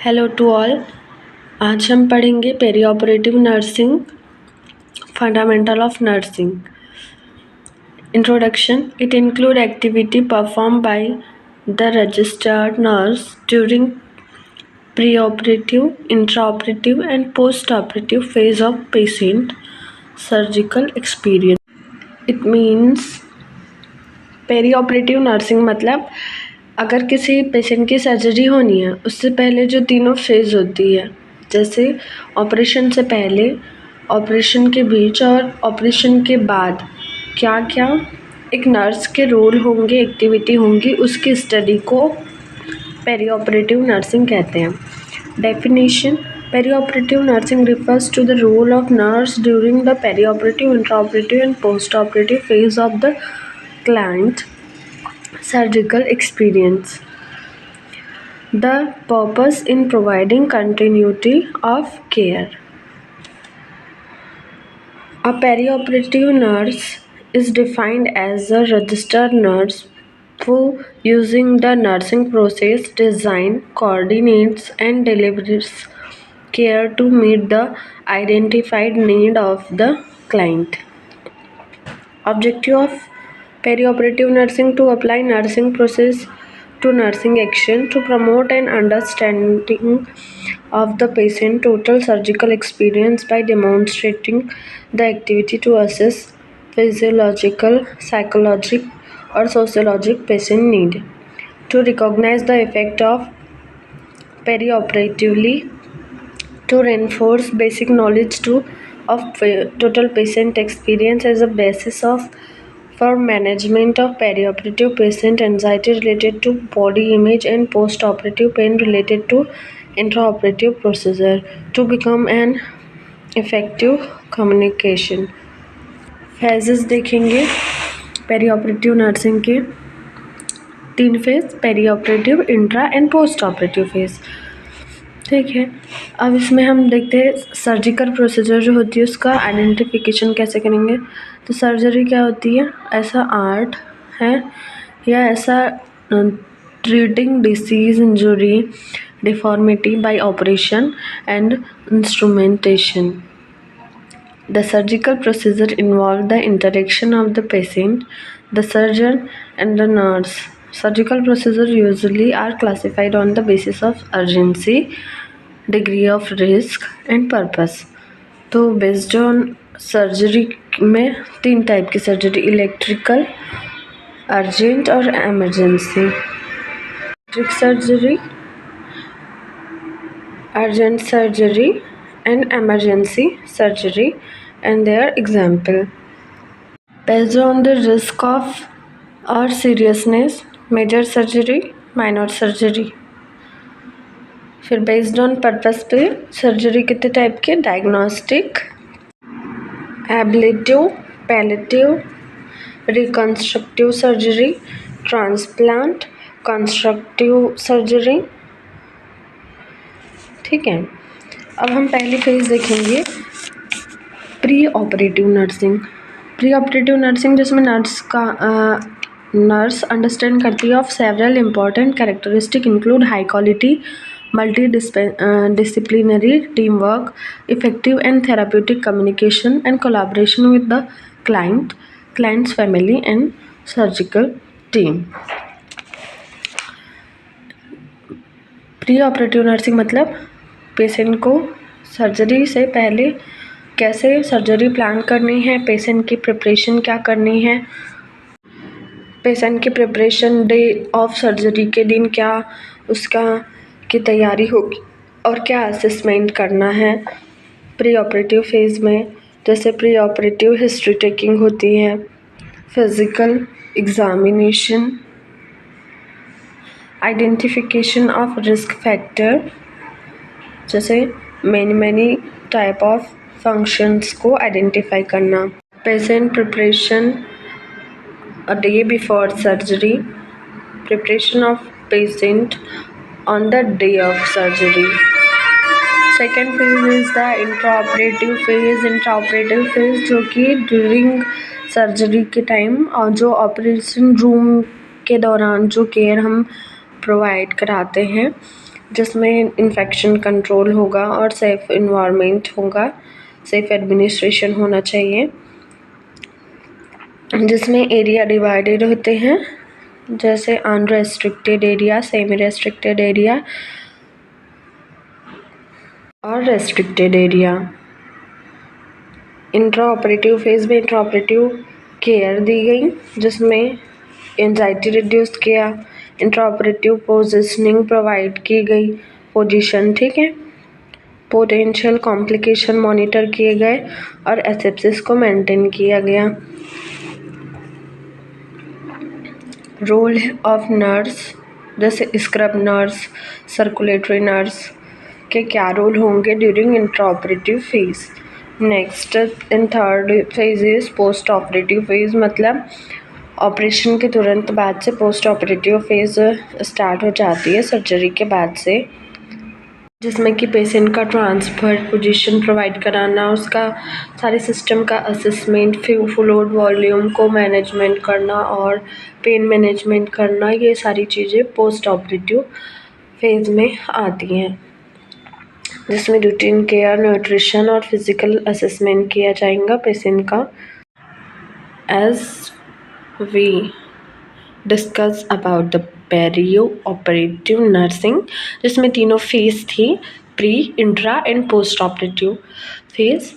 Hello to all. आज हम पढ़ेंगे perioperative nursing, fundamental of nursing. Introduction. It include activity perform by the registered nurse during pre-operative, intraoperative and post-operative phase of patient surgical experience. It means peri-operative nursing मतलब अगर किसी patient की surgery होनी है उससे पहले जो तीनों फेज होती है, जैसे ऑपरेशन से पहले, ऑपरेशन के बीच और ऑपरेशन के बाद क्या क्या एक नर्स के रोल होंगे, एक्टिविटी होंगी, उसकी स्टडी को पेरी ऑपरेटिव नर्सिंग कहते हैं। Definition. Peri-operative nursing refers to the role of nurse during the perioperative, intraoperative and post-operative phase of the client surgical experience. The purpose in providing continuity of care. A perioperative nurse is defined as a registered nurse who, using the nursing process, design, coordinates and delivers care to meet the identified need of the client. Objective of perioperative nursing: to apply nursing process to nursing action, to promote an understanding of the patient total surgical experience by demonstrating the activity to assess physiological, psychological or sociological patient need, to recognize the effect of perioperatively, to reinforce basic knowledge of total patient experience as a basis for management of perioperative patient anxiety related to body image and post-operative pain related to intraoperative procedure, to become an effective communication. Phases देखेंगे पेरीऑपरेटिव nursing के 3 phase: पेरीऑपरेटिव, intra and post operative phase. ठीक है, अब इसमें हम देखते हैं surgical procedure जो होती है उसका आइडेंटिफिकेशन कैसे करेंगे। तो सर्जरी क्या होती है? ऐसा आर्ट है या ऐसा treating disease, injury, deformity bye operation and instrumentation. The surgical procedure involves the interaction of the patient, the surgeon and the nurse. Surgical procedures usually are classified on the basis of urgency, degree of risk and purpose. तो based on surgery में 3 type की surgery: electrical, urgent और emergency. Electric surgery, urgent surgery and emergency surgery and their example. Based on the risk of or seriousness, major surgery, minor surgery. फिर based on purpose पे surgery कितने type के: diagnostic, ablative, palliative, reconstructive surgery, transplant, constructive surgery. ठीक है, अब हम पहली phase देखेंगे pre operative nursing. Pre operative nursing जिसमें नर्स अंडरस्टैंड करती है of several important characteristic include high quality, multi disciplinary team work, effective and therapeutic communication and collaboration with the client's family and surgical team. Pre operative nursing मतलब patient को surgery से पहले कैसे surgery plan करनी है, patient की preparation क्या करनी है, पेशेंट की प्रिपरेशन डे ऑफ सर्जरी के दिन क्या उसका की तैयारी होगी और क्या असेसमेंट करना है प्री ऑपरेटिव फेज़ में। जैसे प्री ऑपरेटिव हिस्ट्री टेकिंग होती है, physical examination, identification of risk factor, जैसे मैनी टाइप ऑफ फंक्शंस को आइडेंटिफाई करना, patient preparation a day before surgery, preparation of patient on the day of surgery. Second phase is the intraoperative phase. Intraoperative phase जो कि during surgery के time और जो operation room के दौरान जो केयर हम प्रोवाइड कराते हैं जिसमें इन्फेक्शन कंट्रोल होगा और सेफ इन्वायरमेंट होगा, सेफ एडमिनिस्ट्रेशन होना चाहिए, जिसमें एरिया डिवाइडेड होते हैं जैसे unrestricted area, semi restricted area और restricted area. Intra operative phase में इंट्रा ऑपरेटिव केयर दी गई जिसमें एंजाइटी रिड्यूस किया, इंट्रा ऑपरेटिव पोजिशनिंग प्रोवाइड की गई, पोजीशन, ठीक है, पोटेंशियल कॉम्प्लिकेशन मॉनिटर किए गए और एसेप्सिस को मेंटेन किया गया। रोल ऑफ नर्स जैसे स्क्रब नर्स, सर्कुलेटरी नर्स के क्या रोल होंगे during intra operative phase. Next in third phase is post operative phase, मतलब ऑपरेशन के तुरंत बाद से पोस्ट ऑपरेटिव फेज स्टार्ट हो जाती है सर्जरी के बाद से, जिसमें कि पेशेंट का ट्रांसफ़र, पोजीशन प्रोवाइड कराना, उसका सारे सिस्टम का असेसमेंट, फ्लूइड वॉल्यूम को मैनेजमेंट करना और पेन मैनेजमेंट करना, ये सारी चीज़ें पोस्ट ऑपरेटिव फेज में आती हैं, जिसमें रूटीन केयर, न्यूट्रिशन और फिजिकल असेसमेंट किया जाएगा पेशेंट का। As we discuss about the perioperative nursing, जिसमें तीनों फेज थी, pre, intra and post operative phase.